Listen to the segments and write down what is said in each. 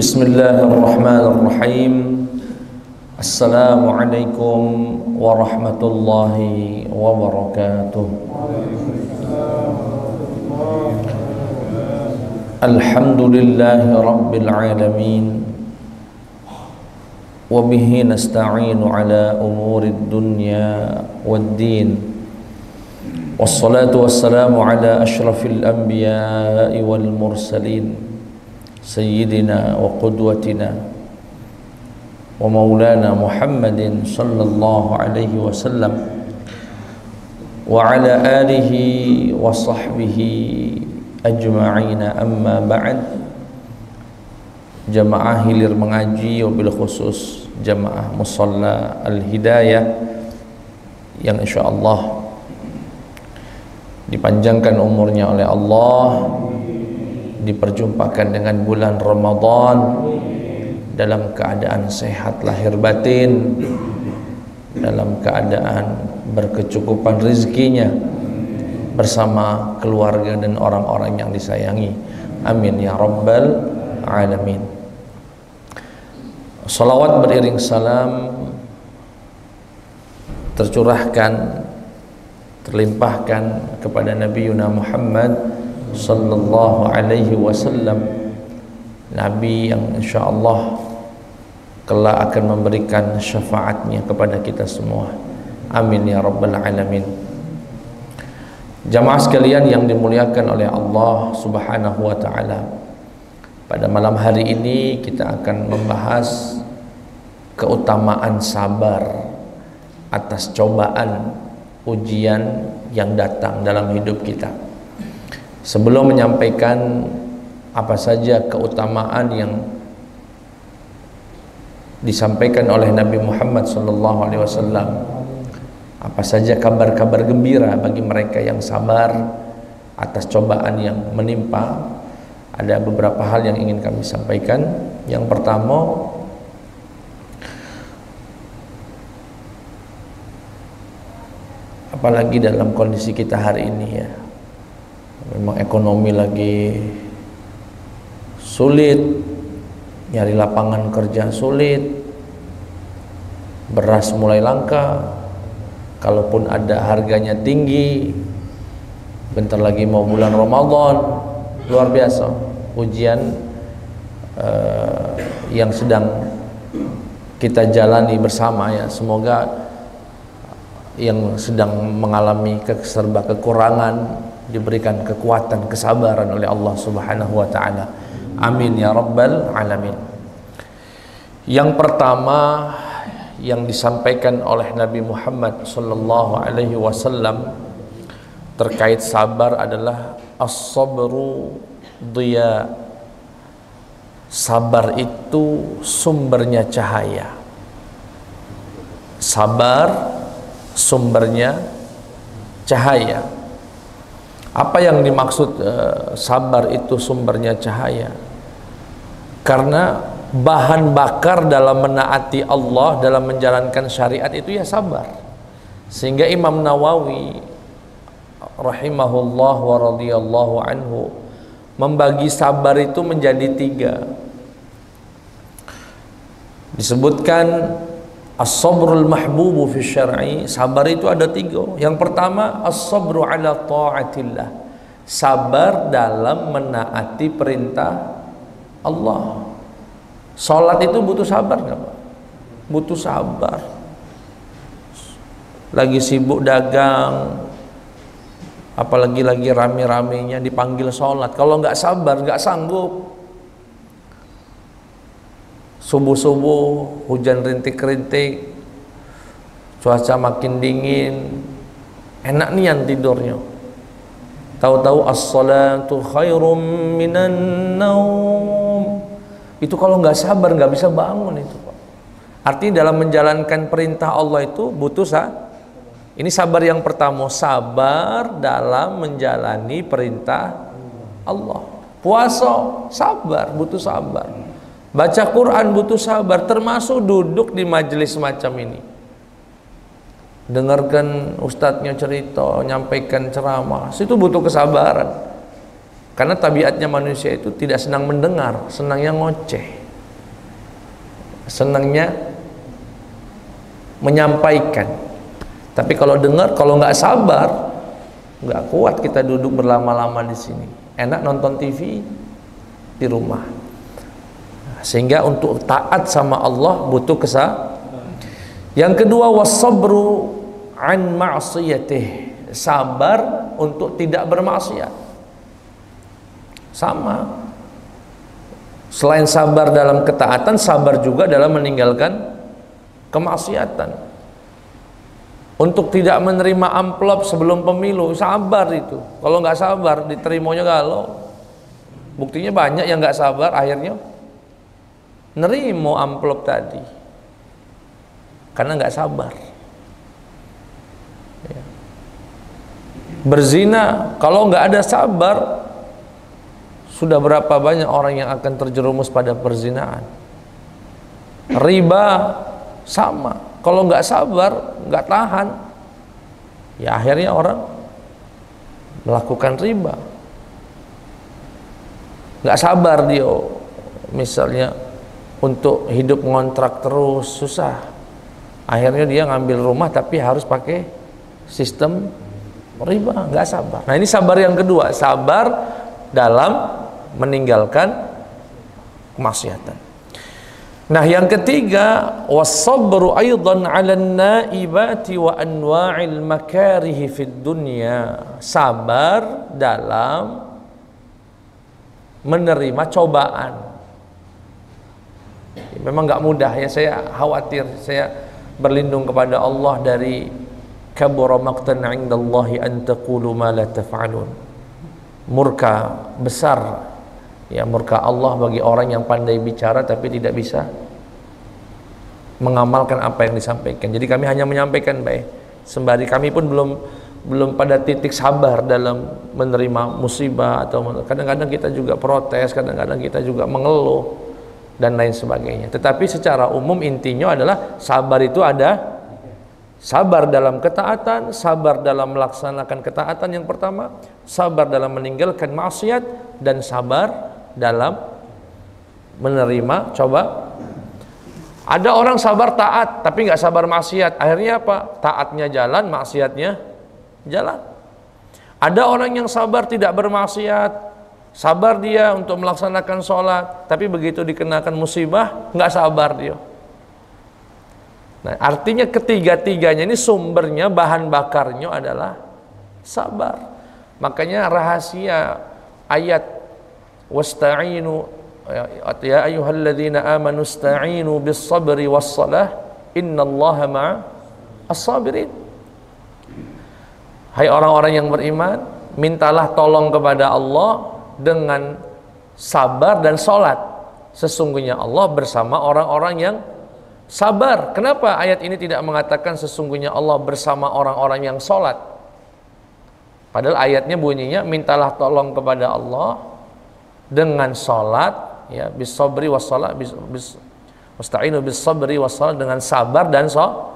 Bismillahirrahmanirrahim. Assalamualaikum warahmatullahi wabarakatuh. Alhamdulillahi rabbil alamin. Wa bihi nasta'inu ala umurid dunya waddin. Wassalatu wassalamu ala ashrafil anbiya'i wal mursalin, sayyidina wa qudwatina wa maulana Muhammadin sallallahu alaihi wasallam wa ala alihi wa sahbihi ajma'ina, amma ba'd. Jamaah hilir mengaji, wabil khusus jamaah musalla al-hidayah yang insyaallah dipanjangkan umurnya oleh Allah, diperjumpakan dengan bulan Ramadan dalam keadaan sehat lahir batin, dalam keadaan berkecukupan rezekinya, bersama keluarga dan orang-orang yang disayangi. Amin ya rabbal alamin. Salawat beriring salam tercurahkan, terlimpahkan kepada Nabi Muhammad sallallahu alaihi wasallam, Nabi yang insyaallah kelak akan memberikan syafaatnya kepada kita semua. Amin ya rabbal alamin. Jamaah sekalian yang dimuliakan oleh Allah subhanahu wa ta'ala, pada malam hari ini kita akan membahas keutamaan sabar atas cobaan, ujian yang datang dalam hidup kita. Sebelum menyampaikan apa saja keutamaan yang disampaikan oleh Nabi Muhammad SAW, apa saja kabar-kabar gembira bagi mereka yang sabar atas cobaan yang menimpa, ada beberapa hal yang ingin kami sampaikan. Yang pertama, apalagi dalam kondisi kita hari ini ya, memang ekonomi lagi sulit, nyari lapangan kerja sulit, beras mulai langka, kalaupun ada harganya tinggi. Bentar lagi mau bulan Ramadan, luar biasa ujian yang sedang kita jalani bersama ya. Semoga yang sedang mengalami serba kekurangan diberikan kekuatan, kesabaran oleh Allah Subhanahu wa taala. Amin ya rabbal alamin. Yang pertama yang disampaikan oleh Nabi Muhammad sallallahu alaihi wasallam terkait sabar adalah as-sabru dhiya. Sabar itu sumbernya cahaya. Sabar sumbernya cahaya. Apa yang dimaksud sabar itu sumbernya cahaya? Karena bahan bakar dalam menaati Allah, dalam menjalankan syariat itu ya sabar. Sehingga Imam Nawawi rahimahullah wa radhiyallahu anhu membagi sabar itu menjadi 3. Disebutkan as-sabrul mahbubu fi syar'i, sabar itu ada 3. Yang pertama, as-sabru ala ta'atillah, sabar dalam menaati perintah Allah. Salat itu butuh sabar enggak, Pak? Butuh sabar. Lagi sibuk dagang, apalagi lagi rame-ramenya dipanggil salat, kalau enggak sabar enggak sanggup. Subuh-subuh hujan rintik-rintik, cuaca makin dingin, enak nian tidurnya. Tahu-tahu as-salatu khairum minan naum. Itu kalau nggak sabar nggak bisa bangun itu, Pak. Artinya dalam menjalankan perintah Allah itu butuh ini sabar yang pertama, sabar dalam menjalani perintah Allah. Puasa sabar, butuh sabar. Baca Quran butuh sabar, termasuk duduk di majelis semacam ini. Dengarkan ustadznya cerita, nyampaikan ceramah, itu butuh kesabaran. Karena tabiatnya manusia itu tidak senang mendengar, senangnya ngoceh. senangnya menyampaikan. Tapi kalau dengar, kalau nggak sabar, nggak kuat kita duduk berlama-lama di sini. Enak nonton TV di rumah. Sehingga untuk taat sama Allah butuh kesabaran. Yang kedua, wasabru an ma'siyatih, sabar untuk tidak bermaksiat. Sama. Selain sabar dalam ketaatan, sabar juga dalam meninggalkan kemaksiatan. Untuk tidak menerima amplop sebelum pemilu, sabar itu. Kalau nggak sabar, diterimanya galau. Buktinya banyak yang nggak sabar, akhirnya nerimo amplop tadi karena nggak sabar. Ya. Berzina, kalau nggak ada sabar, sudah berapa banyak orang yang akan terjerumus pada perzinaan. Riba sama, kalau nggak sabar, nggak tahan, ya akhirnya orang melakukan riba. Nggak sabar dia, misalnya untuk hidup ngontrak terus, susah. Akhirnya dia ngambil rumah tapi harus pakai sistem riba, nggak sabar. Nah ini sabar yang kedua, sabar dalam meninggalkan kemaksiatan. Nah yang ketiga, was-sabru aidan 'alan naibati wa anwa'il makarihi fid dunya, sabar dalam menerima cobaan. Memang nggak mudah ya, saya khawatir, saya berlindung kepada Allah dari kabura maqtan 'indallahi an taqulu ma la taf'alun. Murka besar ya, murka Allah bagi orang yang pandai bicara tapi tidak bisa mengamalkan apa yang disampaikan. Jadi kami hanya menyampaikan baik, sembari kami pun belum pada titik sabar dalam menerima musibah, atau kadang-kadang kita juga protes, kadang-kadang kita juga mengeluh dan lain sebagainya. Tetapi secara umum intinya adalah sabar itu ada sabar dalam ketaatan, sabar dalam melaksanakan ketaatan yang pertama, sabar dalam meninggalkan maksiat, dan sabar dalam menerima coba. Ada orang sabar taat tapi nggak sabar maksiat, akhirnya apa? Taatnya jalan, maksiatnya jalan. Ada orang yang sabar tidak bermaksiat, sabar dia untuk melaksanakan sholat, tapi begitu dikenakan musibah nggak sabar dia. Nah, artinya ketiga-tiganya ini sumbernya, bahan bakarnya adalah sabar. Makanya rahasia ayat wasta'inu ya ayyuhalladzina amanu ista'inu bis-sabri was-salah innallaha ma'as-sabirin. Hai orang-orang yang beriman, mintalah tolong kepada Allah dengan sabar dan sholat. Sesungguhnya Allah bersama orang-orang yang sabar. Kenapa ayat ini tidak mengatakan sesungguhnya Allah bersama orang-orang yang sholat? Padahal ayatnya bunyinya mintalah tolong kepada Allah dengan sholat, ya, bis-sabri was-salat, wasta'inu bis-sabri was-salat, dengan sabar dan sholat.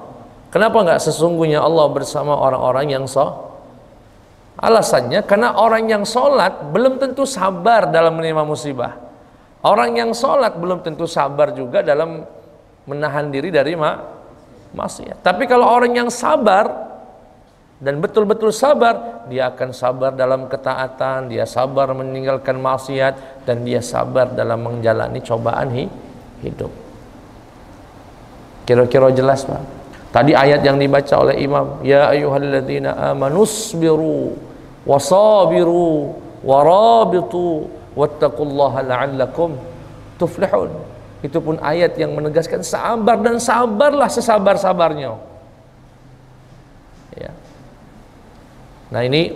Kenapa enggak sesungguhnya Allah bersama orang-orang yang sholat? Alasannya karena orang yang sholat belum tentu sabar dalam menerima musibah. Orang yang sholat belum tentu sabar juga dalam menahan diri dari maksiat. Tapi kalau orang yang sabar dan betul-betul sabar, dia akan sabar dalam ketaatan, dia sabar meninggalkan maksiat, dan dia sabar dalam menjalani cobaan hidup. Kira-kira jelas Pak? Tadi ayat yang dibaca oleh imam, ya ayyuhalladzina amanusbiru wasabiru warabitu wattaqullaha la'allakum tuflihun. Itu pun ayat yang menegaskan sabar, dan sabarlah sesabar-sabarnya. Ya. Nah ini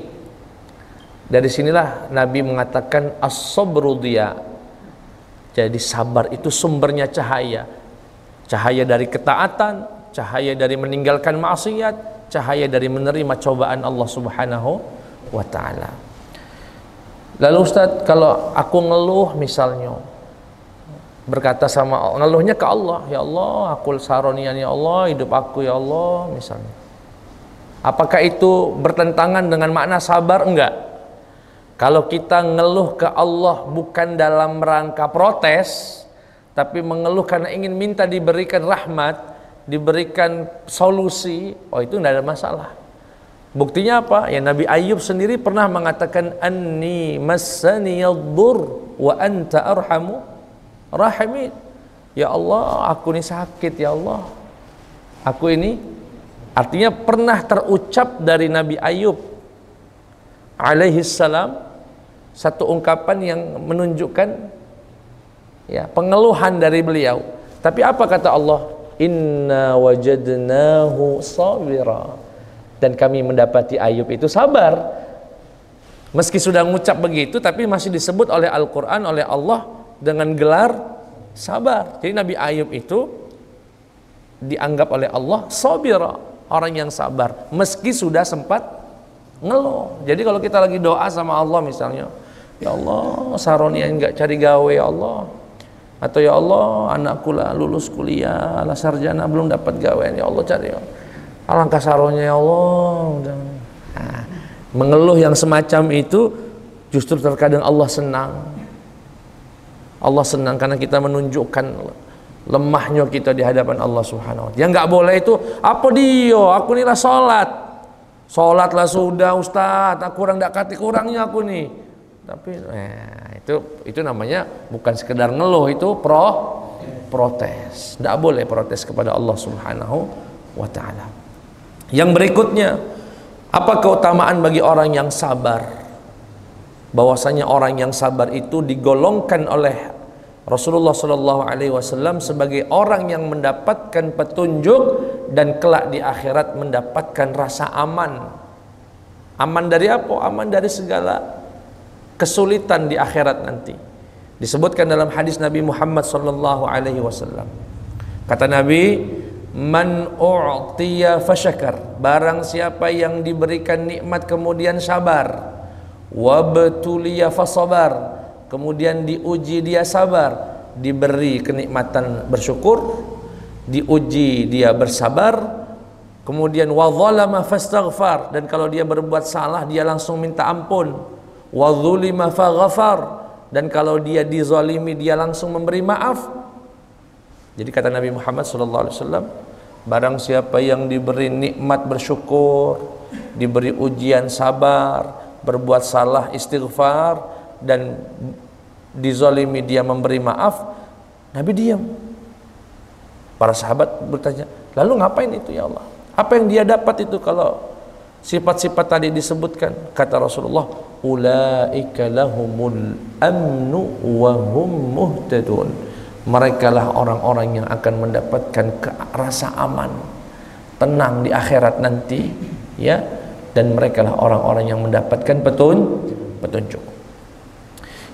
dari sinilah Nabi mengatakan as-sabru diya. Jadi sabar itu sumbernya cahaya. Cahaya dari ketaatan, cahaya dari meninggalkan maksiat, cahaya dari menerima cobaan Allah Subhanahu wa ta'ala. Lalu Ustaz, kalau aku ngeluh misalnya, berkata sama Allah, ngeluhnya ke Allah, ya Allah aku saronian, ya Allah hidup aku, ya Allah misalnya, apakah itu bertentangan dengan makna sabar? Enggak. Kalau kita ngeluh ke Allah bukan dalam rangka protes, tapi mengeluh karena ingin minta diberikan rahmat, diberikan solusi, oh itu tidak ada masalah. Buktinya apa? Ya Nabi Ayub sendiri pernah mengatakan, anni massaniyaddur wa anta arhamu rahimin. Ya Allah, aku ini sakit ya Allah. Aku ini, artinya pernah terucap dari Nabi Ayub alaihi salam satu ungkapan yang menunjukkan ya pengeluhan dari beliau. Tapi apa kata Allah? Inna wajadnahu sabira. Dan kami mendapati Ayub itu sabar. Meski sudah mengucap begitu, tapi masih disebut oleh Al-Quran, oleh Allah dengan gelar sabar. Jadi Nabi Ayub itu dianggap oleh Allah sabira, orang yang sabar, meski sudah sempat ngeluh. Jadi kalau kita lagi doa sama Allah misalnya, ya Allah Saronia nggak cari gawe ya Allah, atau ya Allah anakku lah lulus kuliah lah sarjana belum dapat gawe, ya Allah cari ya. Alangkah saronya ya Allah. Nah, mengeluh yang semacam itu justru terkadang Allah senang. Allah senang karena kita menunjukkan lemahnya kita di hadapan Allah Subhanahu wa taala. Yang nggak boleh itu apa dia? Aku nih lah sholat lah sudah Ustaz, aku kurang dakati kurangnya aku nih. Tapi itu namanya bukan sekedar ngeluh, itu protes. Tidak boleh protes kepada Allah Subhanahu wa taala. Yang berikutnya, apa keutamaan bagi orang yang sabar? Bahwasanya orang yang sabar itu digolongkan oleh Rasulullah SAW sebagai orang yang mendapatkan petunjuk dan kelak di akhirat mendapatkan rasa aman. Aman dari apa? Aman dari segala kesulitan di akhirat nanti. Disebutkan dalam hadis Nabi Muhammad SAW. Kata Nabi, man u'tiya fasyakar, barang siapa yang diberikan nikmat kemudian sabar, wabtuliya fasabar, kemudian diuji dia sabar, diberi kenikmatan bersyukur, diuji dia bersabar, kemudian wadzalama fastaghfar, dan kalau dia berbuat salah dia langsung minta ampun, wadzulima faghfar, dan kalau dia dizalimi dia langsung memberi maaf. Jadi kata Nabi Muhammad SAW, barang siapa yang diberi nikmat bersyukur, diberi ujian sabar, berbuat salah istighfar, dan dizalimi dia memberi maaf, Nabi diam. Para sahabat bertanya, lalu ngapain itu ya Allah? Apa yang dia dapat itu kalau sifat-sifat tadi disebutkan? Kata Rasulullah, ulaika lahumul amnu wa hum muhtadun. Mereka lah orang-orang yang akan mendapatkan rasa aman, tenang di akhirat nanti, ya. Dan mereka lah orang-orang yang mendapatkan petunjuk.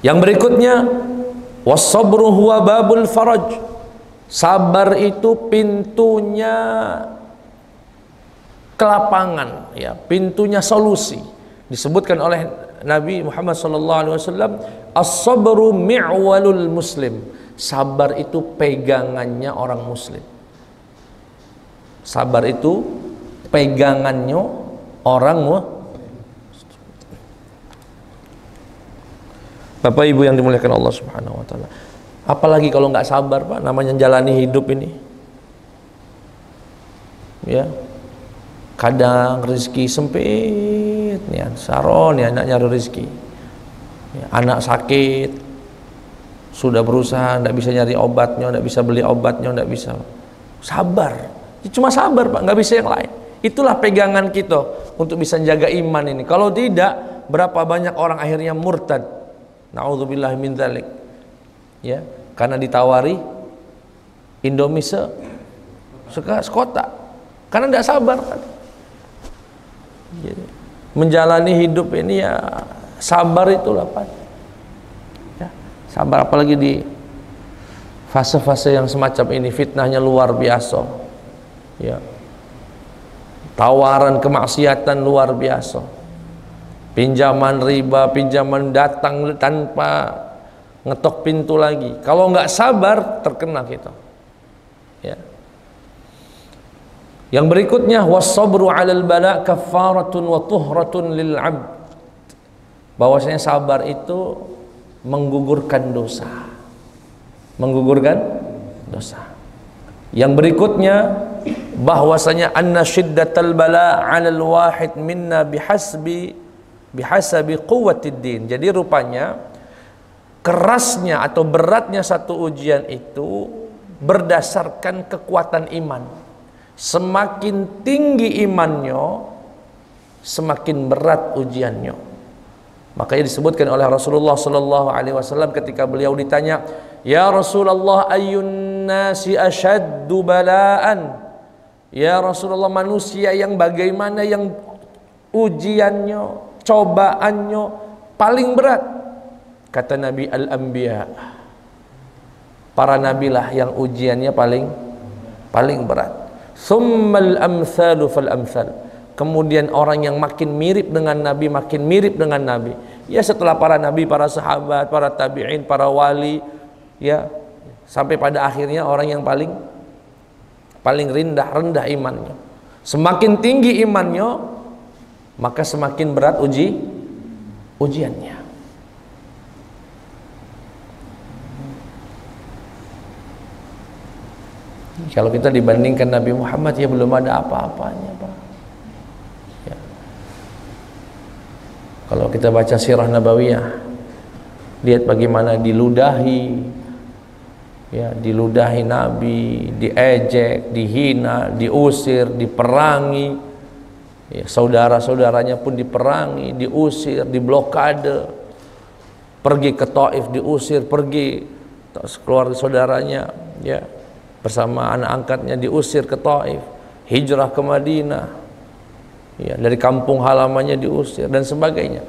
Yang berikutnya, was-sabru huwa babul faraj. Sabar itu pintunya kelapangan, ya, pintunya solusi. Disebutkan oleh Nabi Muhammad SAW, as-sabru mi'walul muslim. Sabar itu pegangannya orang muslim. Sabar itu pegangannya orang Bapak Ibu yang dimuliakan Allah Subhanahu wa taala. Apalagi kalau nggak sabar, Pak, namanya jalani hidup ini. Ya. Kadang rezeki sempit, ya, saron ya, anak nyari rezeki. Ya, anak sakit, sudah berusaha, tidak bisa nyari obatnya, tidak bisa beli obatnya, tidak bisa. Sabar, cuma sabar Pak, nggak bisa yang lain. Itulah pegangan kita untuk bisa menjaga iman ini. Kalau tidak, berapa banyak orang akhirnya murtad. Na'udzubillah min dzalik. Ya, karena ditawari Indomie sekotak, karena tidak sabar kan. Jadi, menjalani hidup ini ya sabar itulah Pak. Sabar, apalagi di fase-fase yang semacam ini, fitnahnya luar biasa, ya, tawaran kemaksiatan luar biasa, pinjaman riba, pinjaman datang tanpa ngetok pintu lagi. Kalau nggak sabar terkena kita, ya. Yang berikutnya, was-sabru 'alal bala' kaffaratun wa tuhratun lil 'abd. Bahwasanya sabar itu menggugurkan dosa. menggugurkan dosa. Yang berikutnya bahwasanya anna syiddatal bala 'alal wahid minna bihasabi quwwatid din. Jadi rupanya kerasnya atau beratnya satu ujian itu berdasarkan kekuatan iman. Semakin tinggi imannya, semakin berat ujiannya. Makanya disebutkan oleh Rasulullah sallallahu alaihi wasallam ketika beliau ditanya, "Ya Rasulullah, ayyun nasi ashaddu bala'an?" Ya Rasulullah, manusia yang bagaimana yang ujiannya, cobaannya paling berat? Kata Nabi, al-anbiya. Para nabilah yang ujiannya paling berat. Tsummal amsalu fal amsal. Kemudian orang yang makin mirip dengan Nabi, makin mirip dengan Nabi. Ya setelah para nabi, para sahabat, para tabi'in, para wali, ya sampai pada akhirnya orang yang paling rendah imannya. Semakin tinggi imannya, maka semakin berat ujiannya. Kalau kita dibandingkan Nabi Muhammad, ya belum ada apa-apanya, Pak. Ya. Kalau kita baca sirah nabawiyah, lihat bagaimana diludahi, ya, diludahi Nabi, diejek, dihina, diusir, diperangi, ya, saudara-saudaranya pun diperangi, diusir, diblokade, pergi ke Taif diusir, pergi keluarga saudaranya, ya, bersama anak angkatnya diusir ke Taif, hijrah ke Madinah, ya, dari kampung halamannya diusir dan sebagainya.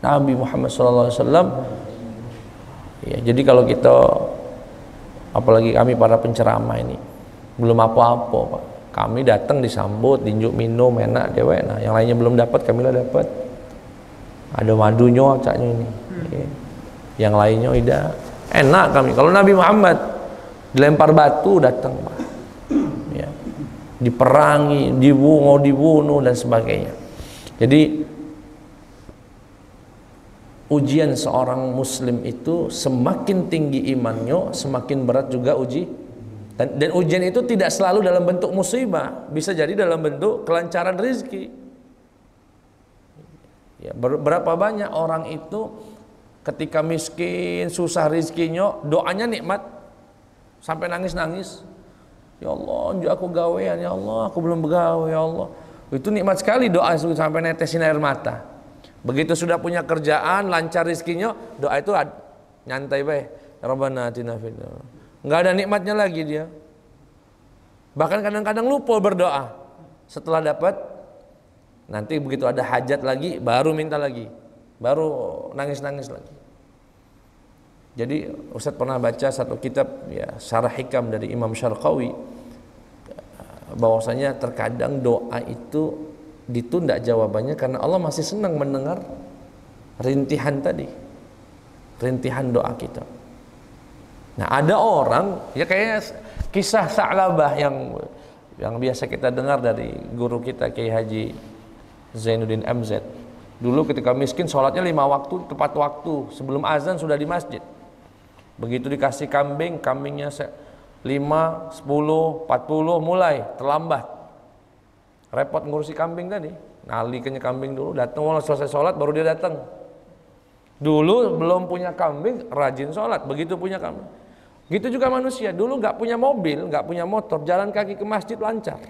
Nabi Muhammad SAW, ya, jadi kalau kita, apalagi kami para penceramah ini, belum apa-apa, Pak. Kami datang disambut, dinjuk minum, enak dewek. Nah, yang lainnya belum dapat, kami lah dapat. Ada madunya, caknya ini. Ya. Yang lainnya tidak. Enak kami. Kalau Nabi Muhammad dilempar batu datang, Pak. Ya. Diperangi, dibunuh dan sebagainya. Jadi ujian seorang muslim itu semakin tinggi imannya, semakin berat juga dan ujian itu tidak selalu dalam bentuk musibah, bisa jadi dalam bentuk kelancaran rezeki. Ya, berapa banyak orang itu ketika miskin, susah rezekinya, doanya nikmat sampai nangis-nangis. Ya Allah, anjuk aku gawean, ya Allah, aku belum begawe, ya Allah. Itu nikmat sekali doa sampai netesin air mata. Begitu sudah punya kerjaan, lancar rezekinya, doa itu nyantai bae. Rabbana atina fid dunya. Enggak ada nikmatnya lagi dia. Bahkan kadang-kadang lupa berdoa. Setelah dapat, nanti begitu ada hajat lagi, baru minta lagi. Baru nangis-nangis lagi. Jadi Ustaz pernah baca satu kitab, ya, Syarah Hikam dari Imam Syarqawi, bahwasanya terkadang doa itu ditunda jawabannya karena Allah masih senang mendengar rintihan tadi, rintihan doa kita. Nah, ada orang, ya kayaknya kisah Sa'labah yang biasa kita dengar dari guru kita Kiai Haji Zainuddin MZ. Dulu ketika miskin, sholatnya 5 waktu tepat waktu, sebelum azan sudah di masjid. Begitu dikasih kambing, kambingnya 5, 10, 40 mulai terlambat. Repot ngurusi kambing tadi. Nalikannya kambing dulu, datang selesai sholat baru dia datang. Dulu belum punya kambing, rajin sholat. Begitu punya kambing, gitu juga manusia. Dulu nggak punya mobil, nggak punya motor, jalan kaki ke masjid lancar.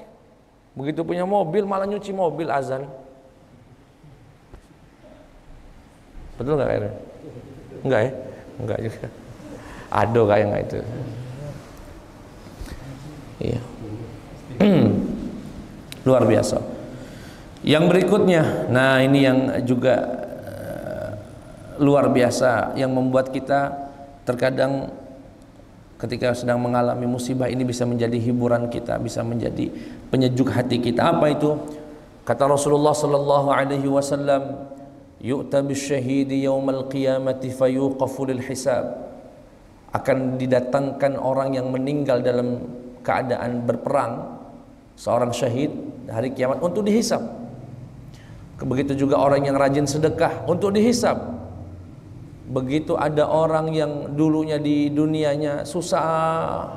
Begitu punya mobil malah nyuci mobil azan. Betul nggak kayaknya? Enggak ya? Enggak juga. Ada kayak nggak itu? Iya. Luar biasa. Yang berikutnya, nah ini yang juga luar biasa, yang membuat kita terkadang ketika sedang mengalami musibah ini bisa menjadi hiburan kita, bisa menjadi penyejuk hati kita. Apa itu? Kata Rasulullah sallallahu alaihi wasallam, yu'ta bisyahidi yaumal qiyamati fayuqafu lil hisab. Akan didatangkan orang yang meninggal dalam keadaan berperang, seorang syahid hari kiamat untuk dihisab. Begitu juga orang yang rajin sedekah untuk dihisab. Begitu ada orang yang dulunya di dunianya susah,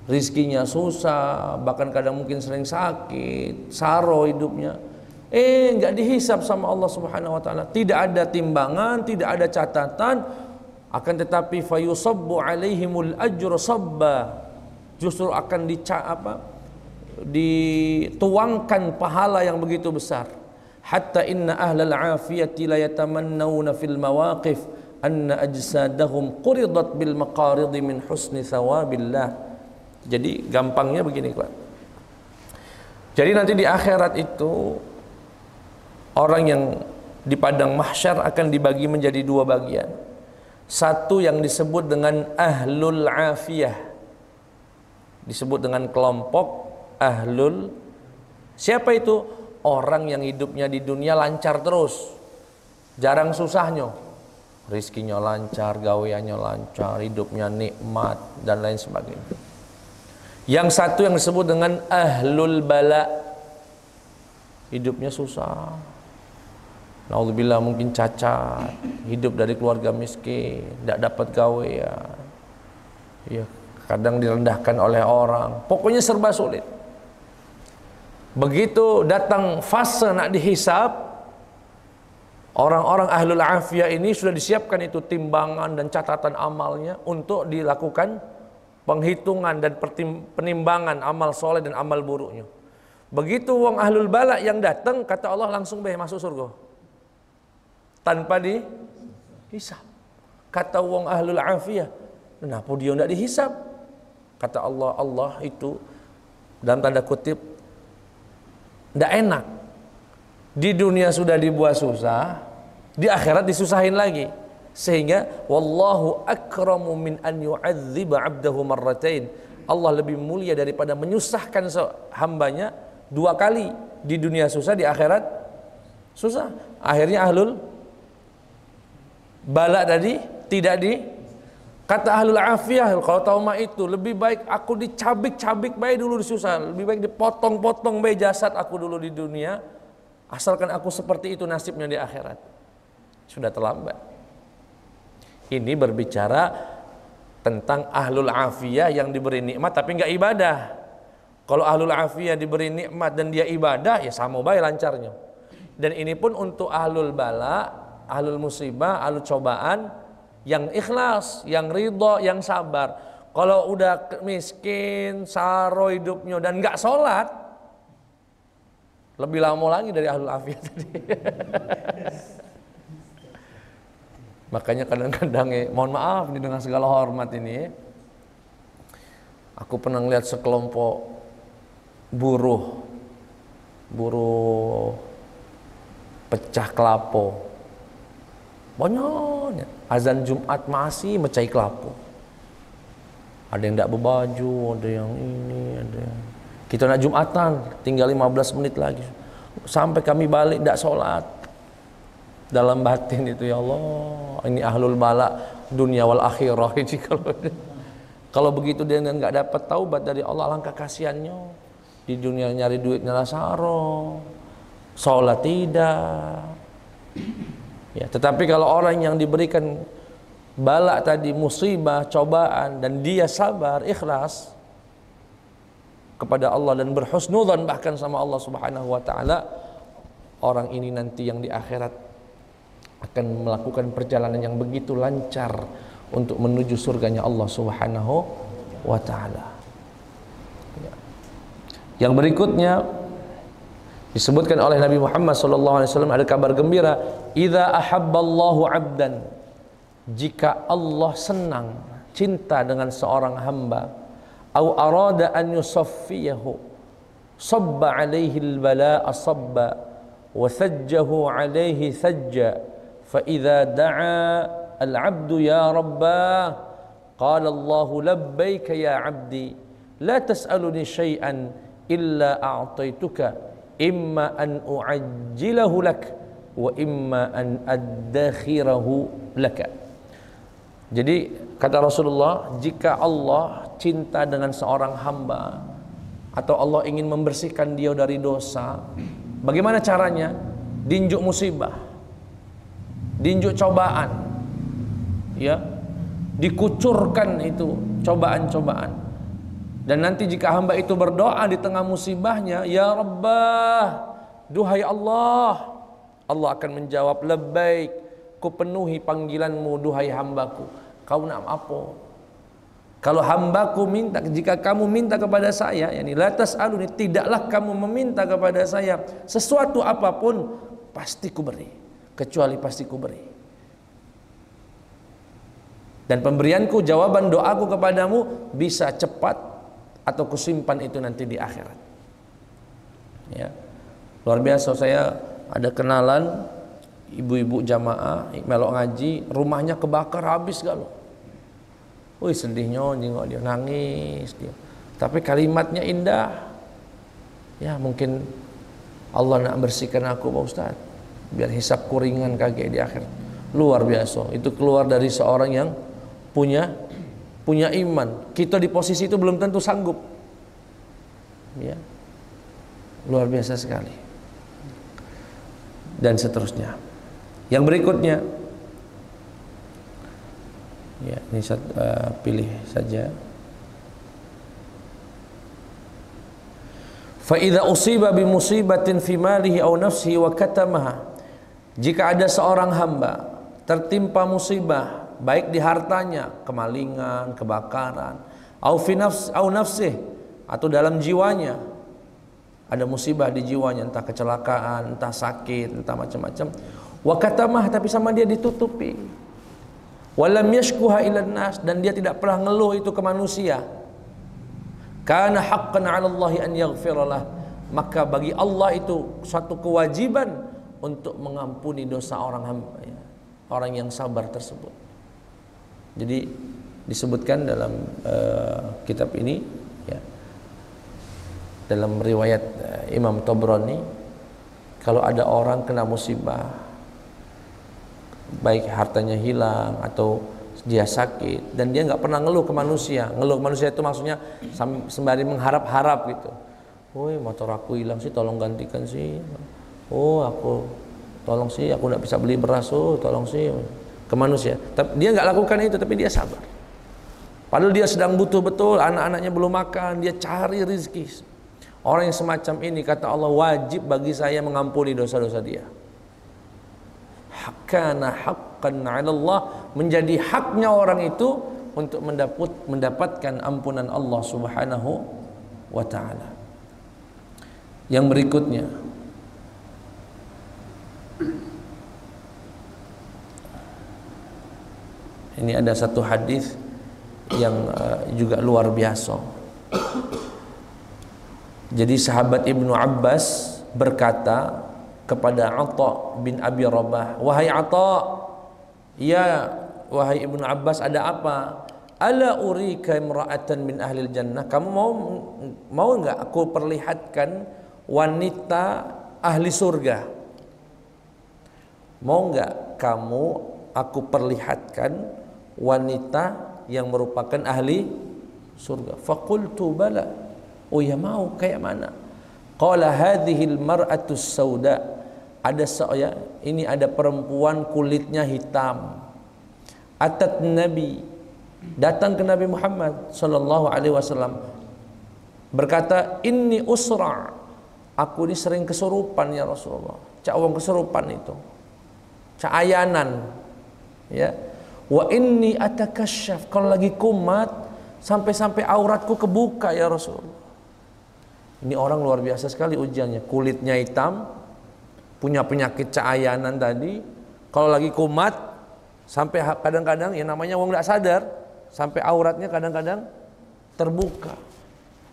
rizkinya susah, bahkan kadang mungkin sering sakit, saro hidupnya, nggak dihisab sama Allah Subhanahu wa taala. Tidak ada timbangan, tidak ada catatan, akan tetapi fayusabbu alaihimul ajru sabba. Justru akan dituangkan pahala yang begitu besar. Hatta inna ahlal afiyati la yatamannawna fil mawaqif anna ajsadahum quridat bil maqaridi min husni thawabillah. Jadi gampangnya begini, Pak. Jadi nanti di akhirat itu orang yang di padang mahsyar akan dibagi menjadi dua bagian. Satu yang disebut dengan ahlul afiyah, disebut dengan kelompok ahlul. Siapa itu? Orang yang hidupnya di dunia lancar terus, jarang susahnya, rizkinya lancar, gaweannya lancar, hidupnya nikmat dan lain sebagainya. Yang satu yang disebut dengan ahlul bala, hidupnya susah, naudzubillah, mungkin cacat, hidup dari keluarga miskin, tidak dapat gawean, ya, kadang direndahkan oleh orang, pokoknya serba sulit. Begitu datang fase nak dihisab, orang-orang ahlul afiyah ini sudah disiapkan itu timbangan dan catatan amalnya untuk dilakukan penghitungan dan penimbangan amal soleh dan amal buruknya. Begitu wong ahlul bala yang datang, kata Allah langsung masuk surga tanpa dihisab. Kata wong ahlul afiyah, kenapa dia tidak dihisab? Kata Allah, Allah itu dalam tanda kutip tidak enak. Di dunia sudah dibuat susah, di akhirat disusahin lagi. Sehingga wallahu akramu min an yu'adziba 'abdahu marratain. Allah lebih mulia daripada menyusahkan hambanya dua kali. Di dunia susah, di akhirat susah. Akhirnya ahlul bala tadi tidak di. Kata ahlul afiyah, kalau tahu mah itu lebih baik aku dicabik-cabik baik dulu disusah, lebih baik dipotong-potong baik jasad aku dulu di dunia, asalkan aku seperti itu nasibnya di akhirat. Sudah terlambat. Ini berbicara tentang ahlul afiyah yang diberi nikmat tapi nggak ibadah. Kalau ahlul afiyah diberi nikmat dan dia ibadah, ya sama baik lancarnya. Dan ini pun untuk ahlul bala, ahlul musibah, ahlul cobaan, yang ikhlas, yang ridho, yang sabar. Kalau udah miskin, saro hidupnya dan nggak sholat, lebih lama lagi dari ahlul afiyah tadi. Makanya kadang-kadang mohon maaf nih dengan segala hormat ini, aku pernah lihat sekelompok buruh pecah kelapo. Banyaknya azan Jumat masih mecai kelapu. Ada yang tidak berbaju, ada yang ini, ada yang... Kita nak Jumatan, tinggal 15 menit lagi. Sampai kami balik tidak sholat. Dalam batin itu, ya Allah, ini ahlul bala dunia wal akhirah. Kalau begitu dia nggak dapat taubat dari Allah, alangkah kasihannya. Di dunia nyari duitnya saro, sholat tidak. Ya, tetapi kalau orang yang diberikan bala tadi, musibah, cobaan, dan dia sabar, ikhlas kepada Allah dan berhusnudzan bahkan sama Allah Subhanahu wa taala, orang ini nanti yang di akhirat akan melakukan perjalanan yang begitu lancar untuk menuju surganya Allah Subhanahu wa taala. Ya. Yang berikutnya disebutkan oleh Nabi Muhammad SAW, ada kabar gembira, idza ahabballahu 'abdan, jika Allah senang, cinta dengan seorang hamba, au arada an yusaffiyahu, sabba 'alaihi al-balaa sabba wa sajjahu 'alaihi sajja, fa idza da'a al-'abdu ya rabbah qala Allahu labbaika ya 'abdi la tas'aluni syai'an illa a'taituka imma an u'ajjilahu lak wa imma an addakhirahu laka. Jadi kata Rasulullah, jika Allah cinta dengan seorang hamba atau Allah ingin membersihkan dia dari dosa, bagaimana caranya? Dinjuk musibah, dinjuk cobaan, ya, dikucurkan itu cobaan-cobaan. Dan nanti jika hamba itu berdoa di tengah musibahnya, ya Rabbah, duhai Allah, Allah akan menjawab, labbaik, ku penuhi panggilanmu duhai hambaku. Kau nak apa? Kalau hambaku minta, jika kamu minta kepada saya, yani la tas'aluni, tidaklah kamu meminta kepada saya sesuatu apapun, pasti ku beri, kecuali pasti ku beri. Dan pemberianku, jawaban doaku kepadamu bisa cepat atau kusimpan itu nanti di akhirat. Ya. Luar biasa, saya ada kenalan ibu-ibu jamaah melok ngaji, rumahnya kebakar habis galau. Wih, sedihnya jengok dia, nangis dia. Tapi kalimatnya indah. Ya, mungkin Allah nak bersihkan aku Pak Ustaz, biar hisabku ringan kagak di akhirat. Luar biasa. Itu keluar dari seorang yang punya iman. Kita di posisi itu belum tentu sanggup. Ya. Luar biasa sekali. Dan seterusnya. Yang berikutnya, ya, ini pilih saja. Fa idza usiba bi musibatin fi malihi aw nafsihi wa katamaha. Jika ada seorang hamba tertimpa musibah, baik di hartanya, kemalingan, kebakaran, au fi nafsih, atau dalam jiwanya, ada musibah di jiwanya, entah kecelakaan, entah sakit, entah macam-macam. Wa katamah, tapi sama dia ditutupi. Walam yashkuha ilan nas, dan dia tidak pernah ngeluh itu ke manusia. Kana haqqan 'ala Allahi an yaghfiralah, maka bagi Allah itu suatu kewajiban untuk mengampuni dosa orang hamba, ya, orang yang sabar tersebut. Jadi disebutkan dalam kitab ini, ya, dalam riwayat Imam Tabrani, kalau ada orang kena musibah, baik hartanya hilang atau dia sakit, dan dia nggak pernah ngeluh ke manusia. Ngeluh ke manusia itu maksudnya sembari mengharap-harap gitu. Woi, motor aku hilang sih, tolong gantikan sih. Oh, aku tolong sih, aku nggak bisa beli beras, oh tolong sih, ke manusia. Tapi dia nggak lakukan itu, tapi dia sabar. Padahal dia sedang butuh betul, anak-anaknya belum makan, dia cari rezeki. Orang yang semacam ini, kata Allah, wajib bagi saya mengampuni dosa-dosa dia. Kana haqqan 'ala Allah, menjadi haknya orang itu untuk mendapatkan ampunan Allah Subhanahu wa taala. Yang berikutnya, ini ada satu hadis yang juga luar biasa. Jadi sahabat Ibnu Abbas berkata kepada Atha bin Abi Rabah, wahai Atha, ya wahai Ibnu Abbas, ada apa? Ala urika imra'atan min ahlil jannah, kamu mau enggak aku perlihatkan wanita ahli surga? Mau enggak kamu aku perlihatkan wanita yang merupakan ahli surga? Faqultu bala, oh ya mau, kayak mana? Qala hadhil mar'atus sauda, ada ini ada perempuan kulitnya hitam. Atat Nabi, datang ke Nabi Muhammad sallallahu alaihi wasallam, berkata, inni usra, aku ini sering kesurupan ya Rasulullah. Cak wong kesurupan itu, cak ayanan, ya. Wa inni atakasyaf, kalau lagi kumat sampai auratku kebuka ya Rasulullah. Ini orang luar biasa sekali ujiannya, kulitnya hitam, punya penyakit cahayanan tadi, kalau lagi kumat sampai kadang-kadang, ya namanya wong tidak sadar, sampai auratnya kadang-kadang terbuka.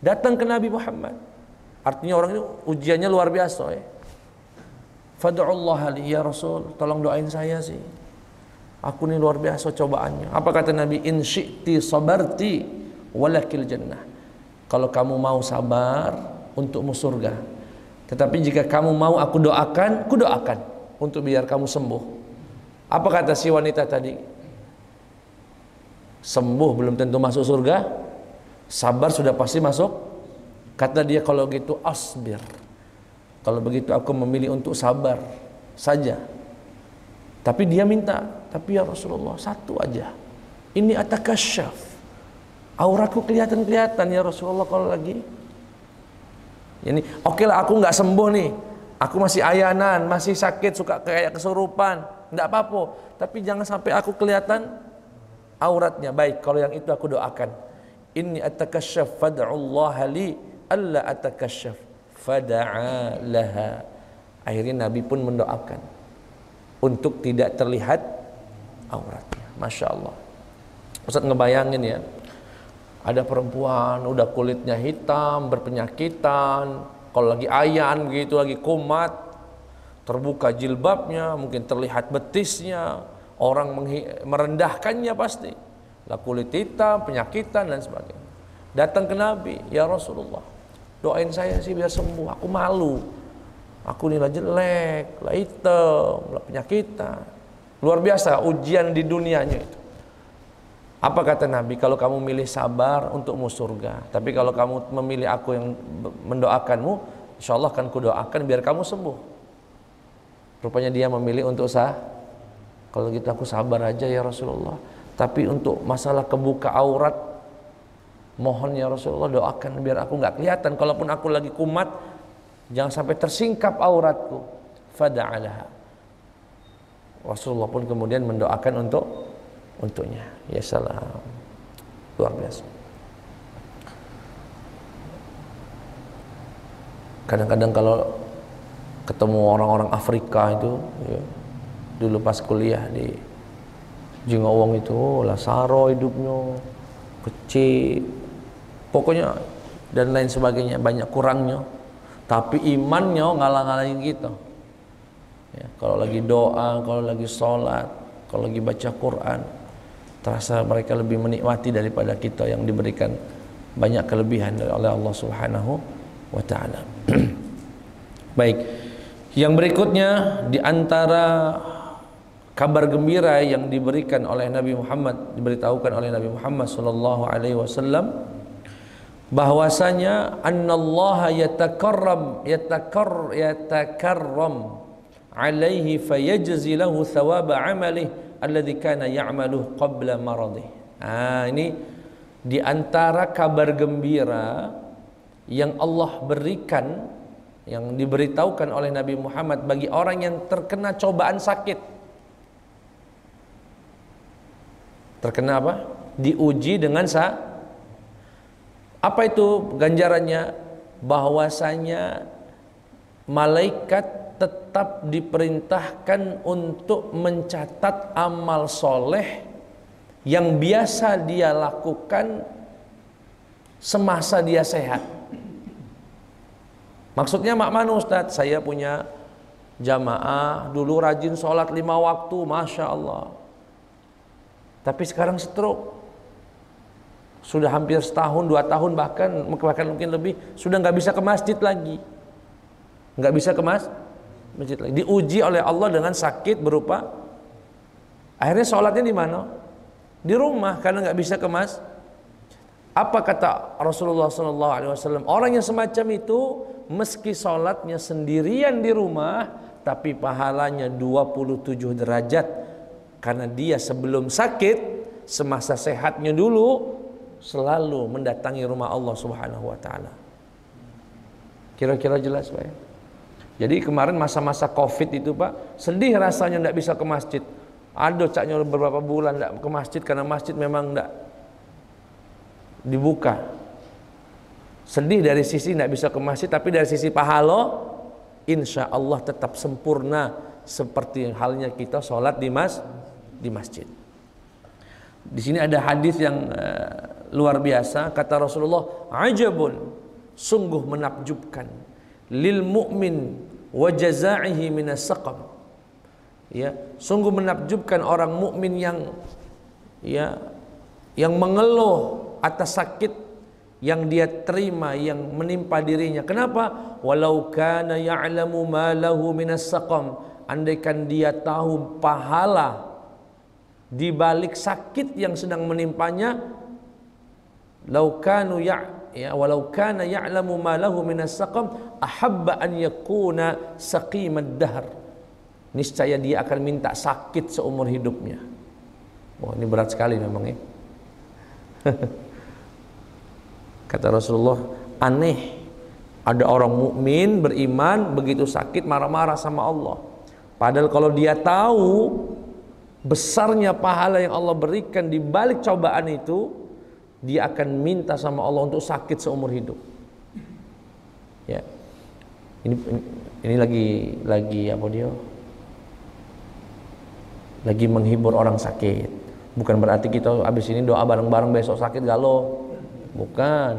Datang ke Nabi Muhammad, artinya orang ini ujiannya luar biasa, ya. Fad'ullah li ya Rasul, tolong doain saya sih, aku ini luar biasa cobaannya. Apa kata Nabi? In syi'ti sabarti walakil jannah, kalau kamu mau sabar untukmu surga, tetapi jika kamu mau aku doakan, ku doakan untuk biar kamu sembuh. Apa kata si wanita tadi? Sembuh belum tentu masuk surga, sabar sudah pasti masuk. Kata dia, kalau gitu asbir, kalau begitu aku memilih untuk sabar saja. Tapi dia minta, Tapi ya Rasulullah, satu aja. Ini atakasyaf. Auratku kelihatan-kelihatan ya Rasulullah kalau lagi. Ini oke lah, aku nggak sembuh nih. Aku masih ayanan, masih sakit, suka kayak kesurupan. Nggak apa-apa. Tapi jangan sampai aku kelihatan auratnya. Baik, kalau yang itu aku doakan. Inni atakasyaf fad'ullaha li alla atakasyaf fada'a laha. Akhirnya Nabi pun mendoakan untuk tidak terlihat auratnya. Masya Allah. Ustaz ngebayangin ya, ada perempuan udah kulitnya hitam, berpenyakitan, kalau lagi ayan begitu, lagi kumat, terbuka jilbabnya, mungkin terlihat betisnya, orang merendahkannya pasti. Lah kulit hitam, penyakitan dan sebagainya. Datang ke Nabi, ya Rasulullah, doain saya sih biar sembuh, aku malu. Aku ini lah jelek, lah hitam, lah penyakitan. Luar biasa ujian di dunianya itu. Apa kata Nabi? Kalau kamu milih sabar, untukmu surga. Tapi kalau kamu memilih aku yang mendoakanmu, insya Allah akan kudoakan biar kamu sembuh. Rupanya dia memilih untuk kalau gitu aku sabar aja ya Rasulullah. Tapi untuk masalah kebuka aurat, mohon ya Rasulullah doakan biar aku nggak kelihatan. Kalaupun aku lagi kumat, jangan sampai tersingkap auratku. Fada'alaha. Rasulullah pun kemudian mendoakan untuknya. Ya salam. Luar biasa. Kadang-kadang kalau ketemu orang-orang Afrika itu ya, dulu pas kuliah di Jingowong itu, lasaro hidupnya, kecil, pokoknya dan lain sebagainya, banyak kurangnya. Tapi imannya ngalah-ngalahin kita. Ya, kalau lagi doa, kalau lagi sholat, kalau lagi baca Quran, terasa mereka lebih menikmati daripada kita yang diberikan banyak kelebihan oleh Allah Subhanahu wa taala. Baik. Yang berikutnya di antara kabar gembira yang diberikan oleh Nabi Muhammad, diberitahukan oleh Nabi Muhammad sallallahu alaihi wasallam, bahwasanya annallaha yatakarram alaihi fayajzi lahu thawaba amalihi alladzi kana ya'maluhu qabla maradih. Ini di antara kabar gembira yang Allah berikan, yang diberitahukan oleh Nabi Muhammad bagi orang yang terkena cobaan sakit. Terkena apa? Diuji dengan apa itu ganjarannya? Bahwasanya malaikat tetap diperintahkan untuk mencatat amal soleh yang biasa dia lakukan semasa dia sehat. Maksudnya mana Ustadz? Saya punya jamaah dulu rajin sholat 5 waktu, Masya Allah. Tapi sekarang stroke, sudah hampir setahun, 2 tahun bahkan mungkin lebih, sudah nggak bisa ke masjid lagi, nggak bisa ke masjid lagi. Diuji oleh Allah dengan sakit berupa, akhirnya sholatnya di mana? Di rumah karena nggak bisa ke masjid. Apa kata Rasulullah SAW? Orang yang semacam itu meski sholatnya sendirian di rumah, tapi pahalanya 27 derajat karena dia sebelum sakit, semasa sehatnya dulu selalu mendatangi rumah Allah Subhanahu wa taala. Kira-kira jelas, Pak ya? Jadi kemarin masa-masa Covid itu, Pak, sedih rasanya tidak bisa ke masjid. Ada caknya beberapa bulan tidak ke masjid karena masjid memang tidak dibuka. Sedih dari sisi tidak bisa ke masjid, tapi dari sisi pahala insya Allah tetap sempurna seperti halnya kita sholat di masjid. Di sini ada hadis yang luar biasa, kata Rasulullah, ajabun, sungguh menakjubkan, lil mu'min wa jazaihi minas saqam. Ya, sungguh menakjubkan orang mukmin yang mengeluh atas sakit yang dia terima, yang menimpa dirinya. Kenapa? Walau kana ya'lamu ma lahu minas saqam, andaikan dia tahu pahala di balik sakit yang sedang menimpanya, walau kana ya'lamu ma lahu minas saqam ahabba an yakuna saqimad dahr. niscaya dia akan minta sakit seumur hidupnya. Wah, ini berat sekali memang ya. Kata Rasulullah, aneh ada orang mukmin beriman begitu sakit marah-marah sama Allah. Padahal kalau dia tahu besarnya pahala yang Allah berikan di balik cobaan itu, dia akan minta sama Allah untuk sakit seumur hidup. Ya. Ini lagi apa dia? Lagi menghibur orang sakit. Bukan berarti kita habis ini doa bareng-bareng besok sakit galau. Bukan.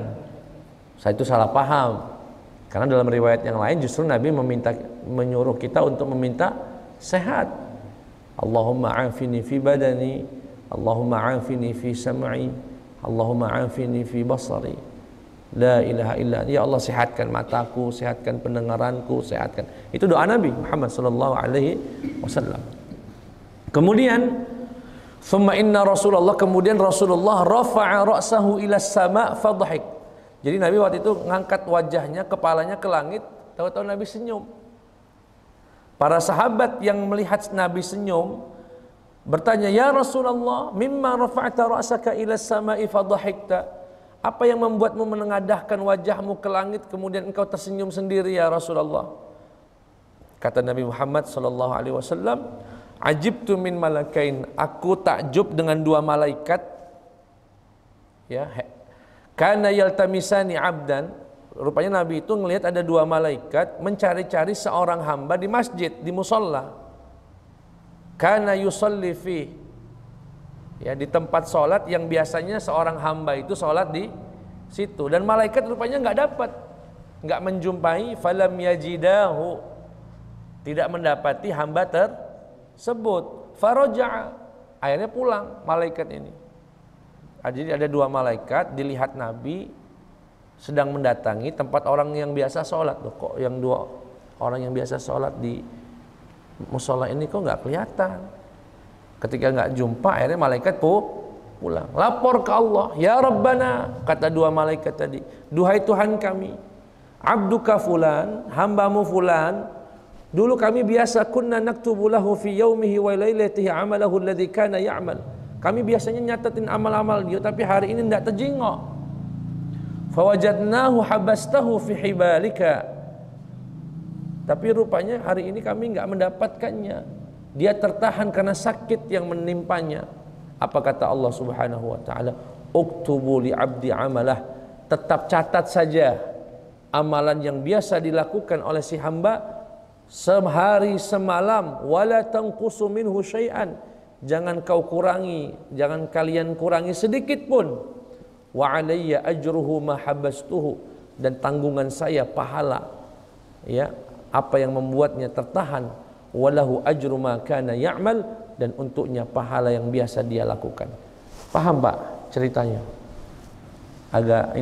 Saya itu salah paham. Karena dalam riwayat yang lain justru Nabi menyuruh kita untuk meminta sehat. Allahumma afini fi badani, Allahumma afini fi sam'i, Allahumma afini fi basari. La ilaha illa anta. Ya Allah, sehatkan mataku, sehatkan pendengaranku, sehatkan. Itu doa Nabi Muhammad sallallahu alaihi wasallam. Kemudian thumma inna Rasulullah, kemudian Rasulullah rafa'a ra'sahu ila as-sama' fadhahik. Jadi Nabi waktu itu ngangkat wajahnya, kepalanya ke langit, tahu-tahu Nabi senyum. Para sahabat yang melihat Nabi senyum bertanya, "Ya Rasulullah, mimma rafa'ta ra'saka ila as-sama'i fadhahikta?" Apa yang membuatmu menengadahkan wajahmu ke langit kemudian engkau tersenyum sendiri ya Rasulullah? Kata Nabi Muhammad sallallahu alaihi wasallam, "Ajibtu min malakain." Aku takjub dengan dua malaikat. Ya, kana yaltamisani 'abdan. Rupanya Nabi itu ngelihat ada dua malaikat mencari-cari seorang hamba di masjid, di musalla. Kana yusalli fi, ya, di tempat sholat yang biasanya seorang hamba itu sholat di situ, dan malaikat rupanya nggak menjumpai, falam yajidahu, tidak mendapati hamba tersebut, faraja'a, akhirnya pulang malaikat ini. Jadi ada dua malaikat dilihat Nabi sedang mendatangi tempat orang yang biasa sholat. Loh, kok yang dua orang yang biasa sholat di mushola ini kok nggak kelihatan? Ketika nggak jumpa, akhirnya malaikat pulang. Lapor ke Allah, ya Rabbana, kata dua malaikat tadi, duhai Tuhan kami, abduka fulan, hambamu fulan, dulu kami biasa kunna naktubu lahu fi yaumihi wa lailatihi amalahu alladhi kana ya'mal. Kami biasanya nyatetin amal-amal dia, tapi hari ini tidak terjengok. Fawajadnahu habastahu fi hibalika. Tapi rupanya hari ini kami nggak mendapatkannya. Dia tertahan karena sakit yang menimpanya. Apa kata Allah Subhanahu wa taala? Uktubu li 'abdi amalah. Tetap catat saja amalan yang biasa dilakukan oleh si hamba sehari semalam, wala tanqusu minhu syai'an. Jangan kau kurangi, jangan kalian kurangi sedikit pun. Wa 'alayya ajruhu ma habastuhu, dan tanggungan saya pahala, ya, apa yang membuatnya tertahan. Walahu ajru ma kana ya'mal, dan untuknya pahala yang biasa dia lakukan. Paham Pak ceritanya? Agak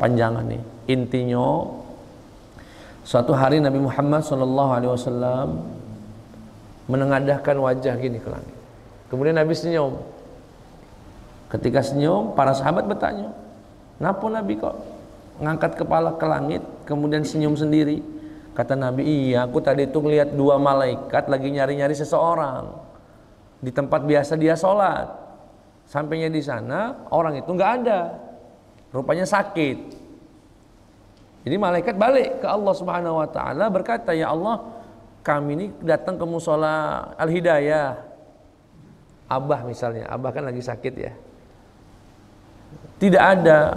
panjangan nih. Intinya, suatu hari Nabi Muhammad SAW menengadahkan wajah gini ke langit. Kemudian Nabi senyum. Ketika senyum, para sahabat bertanya, kenapa Nabi kok ngangkat kepala ke langit kemudian senyum sendiri? Kata Nabi, iya, aku tadi itu ngelihat dua malaikat lagi nyari-nyari seseorang di tempat biasa dia sholat. Sampainya di sana, orang itu nggak ada, rupanya sakit. Jadi malaikat balik ke Allah Subhanahu Wa Taala berkata, ya Allah, kami ini datang ke musola Al-Hidayah. Abah misalnya, Abah kan lagi sakit ya, tidak ada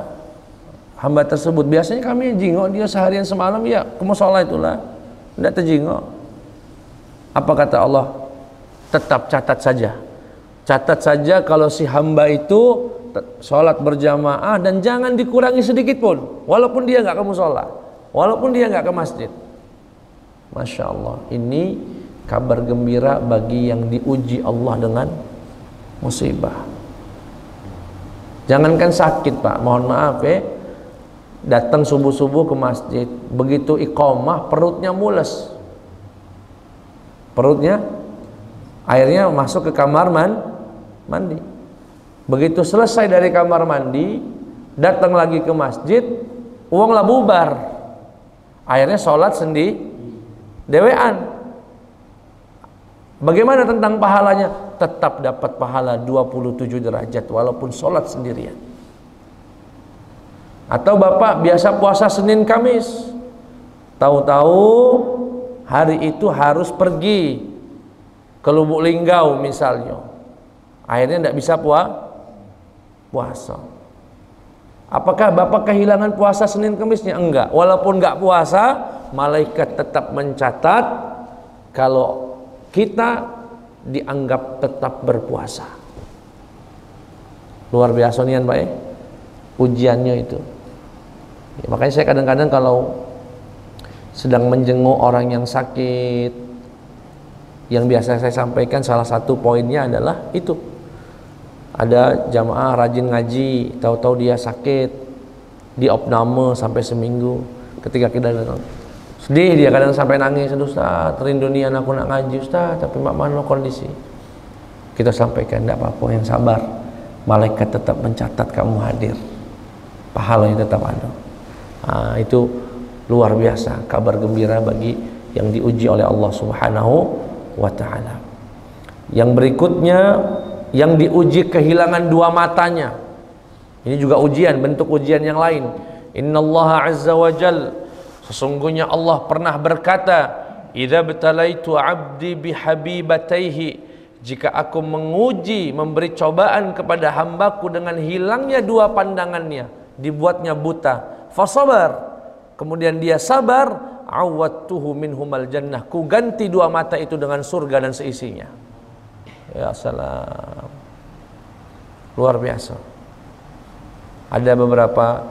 hamba tersebut. Biasanya kami jingok dia seharian semalam, ya ke musola itulah, tidak terjingok. Apa kata Allah? Tetap catat saja. Catat saja kalau si hamba itu sholat berjamaah, dan jangan dikurangi sedikit pun, walaupun dia nggak ke musola, walaupun dia nggak ke masjid. Masya Allah, ini kabar gembira bagi yang diuji Allah dengan musibah. Jangankan sakit Pak, mohon maaf ya, datang subuh-subuh ke masjid, begitu iqamah perutnya mules, perutnya akhirnya masuk ke kamar mandi. Begitu selesai dari kamar mandi, datang lagi ke masjid, uanglah bubar, akhirnya sholat sendiri dewean. Bagaimana tentang pahalanya? Tetap dapat pahala 27 derajat walaupun sholat sendirian. Atau bapak biasa puasa Senin Kamis, tahu-tahu hari itu harus pergi ke Lubuk Linggau misalnya, akhirnya tidak bisa puasa. Apakah bapak kehilangan puasa Senin Kamisnya? Enggak. Walaupun enggak puasa, malaikat tetap mencatat kalau kita dianggap tetap berpuasa. Luar biasa nian Pak, ujiannya itu. Ya, makanya saya kadang-kadang kalau sedang menjenguk orang yang sakit, yang biasa saya sampaikan salah satu poinnya adalah itu. Ada jamaah rajin ngaji, tahu-tahu dia sakit, diopname sampai seminggu. Ketika kita datang, sedih dia, kadang sampai nangis, Ustaz, rindu nian aku nak ngaji Ustaz, tapi mak mana kondisi. Kita sampaikan, tidak apa-apa, yang sabar, malaikat tetap mencatat kamu hadir, pahalanya tetap ada. Nah, itu luar biasa, kabar gembira bagi yang diuji oleh Allah Subhanahu wa ta'ala. Yang berikutnya, yang diuji kehilangan dua matanya. Ini juga ujian, bentuk ujian yang lain. Innallaha azza wa jal, sesungguhnya Allah pernah berkata, idza btalaitu 'abdi bihabibataihi, jika aku menguji, memberi cobaan kepada hambaku dengan hilangnya dua pandangannya, dibuatnya buta, fasabar, kemudian dia sabar, awattuhu minhumal jannah, ku ganti dua mata itu dengan surga dan seisinya. Ya salam, luar biasa. Ada beberapa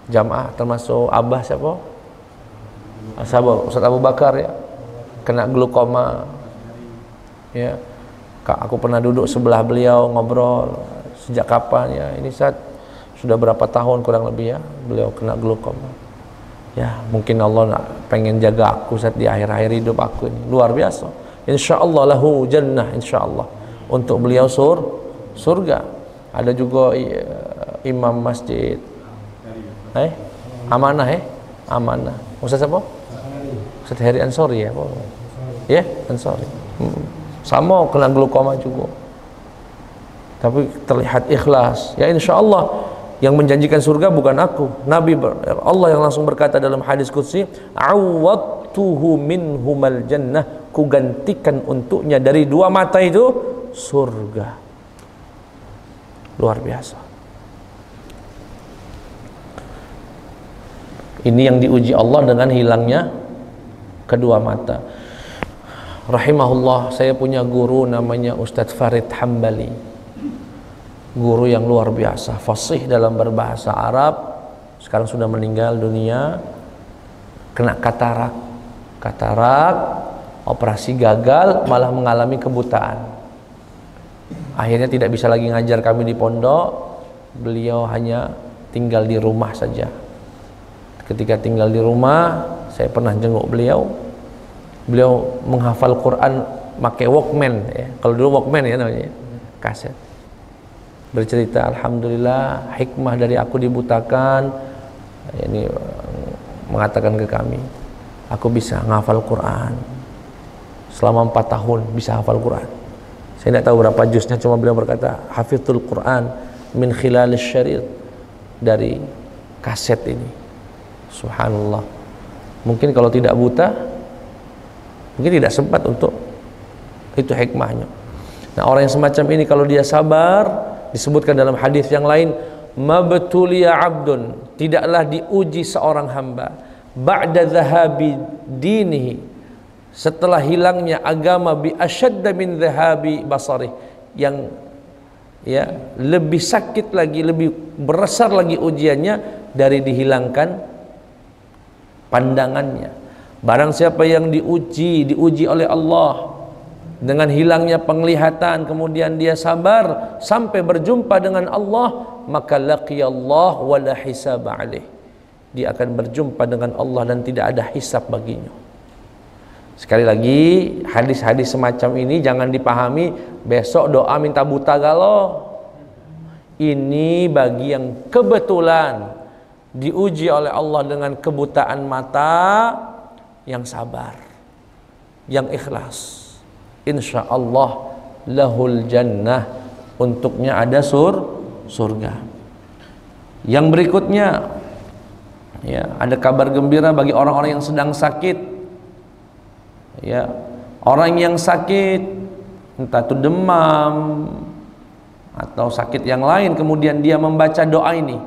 jamaah, termasuk abah siapa? Sahabat Ustaz Abu Bakar ya, kena glaukoma. Ya, aku pernah duduk sebelah beliau ngobrol, sejak kapan ya? Ini Ustaz, sudah berapa tahun kurang lebih ya beliau kena glaukoma. Ya, mungkin Allah pengen jaga aku Ustaz di akhir-akhir hidup aku ini. Luar biasa. Insyaallah lahu jannah, insyaallah. Untuk beliau surga. Ada juga imam masjid Amanah Amanah. Ustaz apa? Ustaz Heri Ansori ya? Ya, Ansori. Sama kena glaukoma juga. Tapi terlihat ikhlas. Ya insyaallah yang menjanjikan surga bukan aku. Allah yang langsung berkata dalam hadis qudsi, "Awwadtuhu minhumal jannah." Ku gantikan untuknya dari dua mata itu surga. Luar biasa. Ini yang diuji Allah dengan hilangnya kedua mata. Rahimahullah, saya punya guru namanya Ustadz Farid Hambali, guru yang luar biasa, fasih dalam berbahasa Arab. Sekarang sudah meninggal dunia, kena katarak, operasi gagal, malah mengalami kebutaan. Akhirnya tidak bisa lagi ngajar kami di pondok, beliau hanya tinggal di rumah saja. Ketika tinggal di rumah, saya pernah jenguk beliau menghafal Quran pakai Walkman ya. Kalau dulu Walkman ya namanya, kaset. Bercerita, alhamdulillah hikmah dari aku dibutakan, ini mengatakan ke kami, aku bisa menghafal Quran selama 4 tahun, bisa hafal Quran. Saya tidak tahu berapa juznya, cuma beliau berkata hafizul Quran min khilalis syarit, dari kaset ini. Subhanallah. Mungkin kalau tidak buta, mungkin tidak sempat untuk itu hikmahnya. Nah, orang yang semacam ini kalau dia sabar, disebutkan dalam hadis yang lain, mabtuliya abdun, tidaklah diuji seorang hamba ba'da dhahabi dinihi, setelah hilangnya agama, bi asyadda min dhahabi basarih, yang ya lebih sakit lagi, lebih besar lagi ujiannya dari dihilangkan pandangannya. Barang siapa yang diuji oleh Allah dengan hilangnya penglihatan, kemudian dia sabar sampai berjumpa dengan Allah, maka laqiyallah wa la hisab alaih, dia akan berjumpa dengan Allah dan tidak ada hisab baginya. Sekali lagi, hadis-hadis semacam ini jangan dipahami besok doa minta buta galau. Ini bagi yang kebetulan diuji oleh Allah dengan kebutaan mata, yang sabar, yang ikhlas. insyaallah lahul jannah, untuknya ada surga. Yang berikutnya, ya, ada kabar gembira bagi orang-orang yang sedang sakit. Ya, orang yang sakit, entah itu demam atau sakit yang lain, kemudian dia membaca doa ini,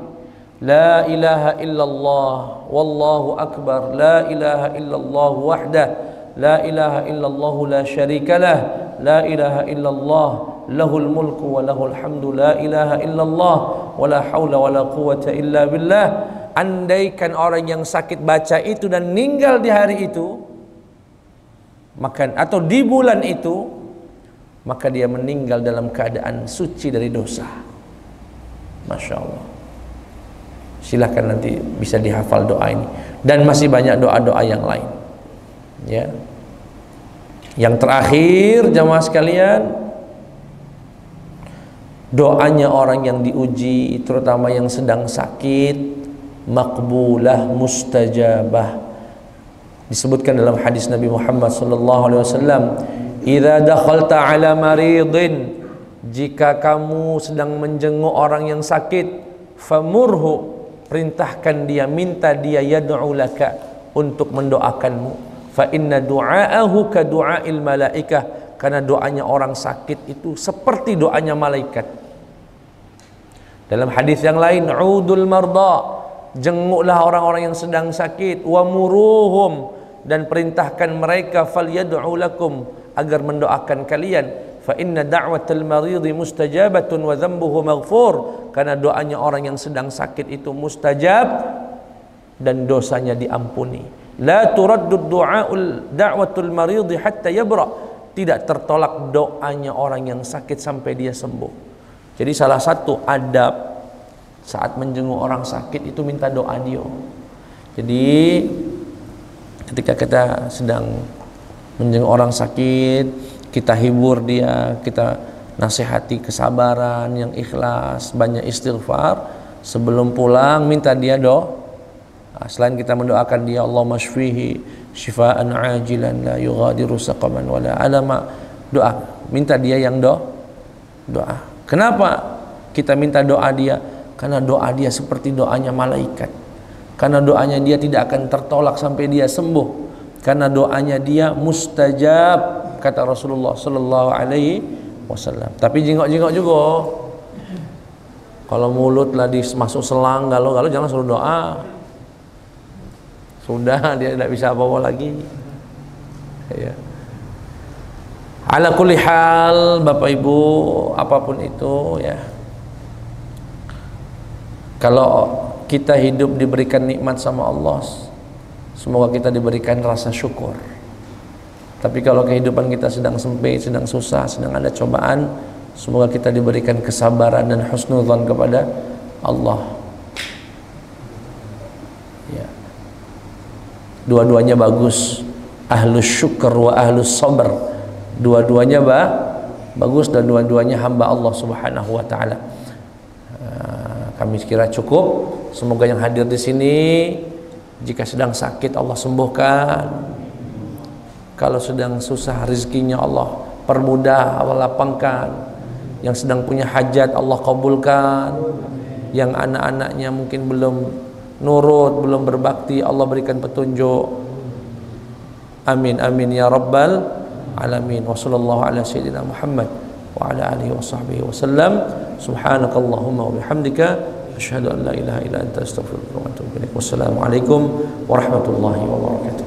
la ilaha illallah wallahu akbar, la ilaha illallah wahdah, la ilaha illallah la syarikalah, la ilaha illallah lahul mulku wa lahul hamdu, la ilaha illallah wa la hawla wa la quwwata illa billah. Andaikan orang yang sakit baca itu dan meninggal di hari itu, maka atau di bulan itu, maka dia meninggal dalam keadaan suci dari dosa. Masya Allah. Silahkan nanti bisa dihafal doa ini, dan masih banyak doa-doa yang lain. Ya. Yang terakhir jamaah sekalian, doanya orang yang diuji, terutama yang sedang sakit, makbulah mustajabah. Disebutkan dalam hadis Nabi Muhammad sallallahu alaihi wasallam, "Idza dakhalta 'ala maridin," jika kamu sedang menjenguk orang yang sakit, famurhu, perintahkan dia, minta dia, yad'u laka, untuk mendoakanmu. Fa inna du'aahu ka du'ail malaikah, karena doanya orang sakit itu seperti doanya malaikat. Dalam hadis yang lain, udul marda, jenguklah orang-orang yang sedang sakit, wa muruhum, dan perintahkan mereka, falyad'u lakum, agar mendoakan kalian. Fa inna da'watal maridi mustajabatun wa dhanbuhu maghfur, karena doanya orang yang sedang sakit itu mustajab dan dosanya diampuni. La turaddu du'aul da'watul maridi hatta yabra, tidak tertolak doanya orang yang sakit sampai dia sembuh. Jadi salah satu adab saat menjenguk orang sakit itu minta doa dia. Jadi ketika kita sedang menjenguk orang sakit, kita hibur dia, kita nasihati kesabaran yang ikhlas, banyak istighfar. Sebelum pulang minta dia doa. Selain kita mendoakan dia, Allahumma shfihi syifaan ajilan la yughadiru saqaman wala alama, doa, minta dia yang doa. Kenapa kita minta doa dia? Karena doa dia seperti doanya malaikat. Karena doanya dia tidak akan tertolak sampai dia sembuh. Karena doanya dia mustajab, kata Rasulullah sallallahu alaihi wasallam. Tapi jengok-jengok juga. Kalau mulut lah masuk selang galau-galau, jangan suruh doa. Sudah, dia tidak bisa apa-apa lagi. Ya. Ala kulli hal, Bapak Ibu, apapun itu, ya, kalau kita hidup diberikan nikmat sama Allah, semoga kita diberikan rasa syukur. Tapi kalau kehidupan kita sedang sempit, sedang susah, sedang ada cobaan, semoga kita diberikan kesabaran dan husnudzon kepada Allah. Ya. Dua-duanya bagus, ahlus syukur wa ahlus sabr. Dua-duanya bagus, dan dua-duanya hamba Allah subhanahu wa ta'ala. Kami kira cukup. Semoga yang hadir di sini, jika sedang sakit Allah sembuhkan, kalau sedang susah rezekinya Allah permudah, Allah lapangkan. Yang sedang punya hajat Allah kabulkan. Yang anak-anaknya mungkin belum nurut, belum berbakti, Allah berikan petunjuk. Amin amin ya rabbal alamin. Wa sallallahu ala sayyidina Muhammad wa ala alihi wa sahbihi wa sallam. Subhanakallahumma wa bihamdika asyhadu an la ilaha illa anta astaghfiruka wa atubu ilaik. Wassalamu alaikum warahmatullahi wabarakatuh.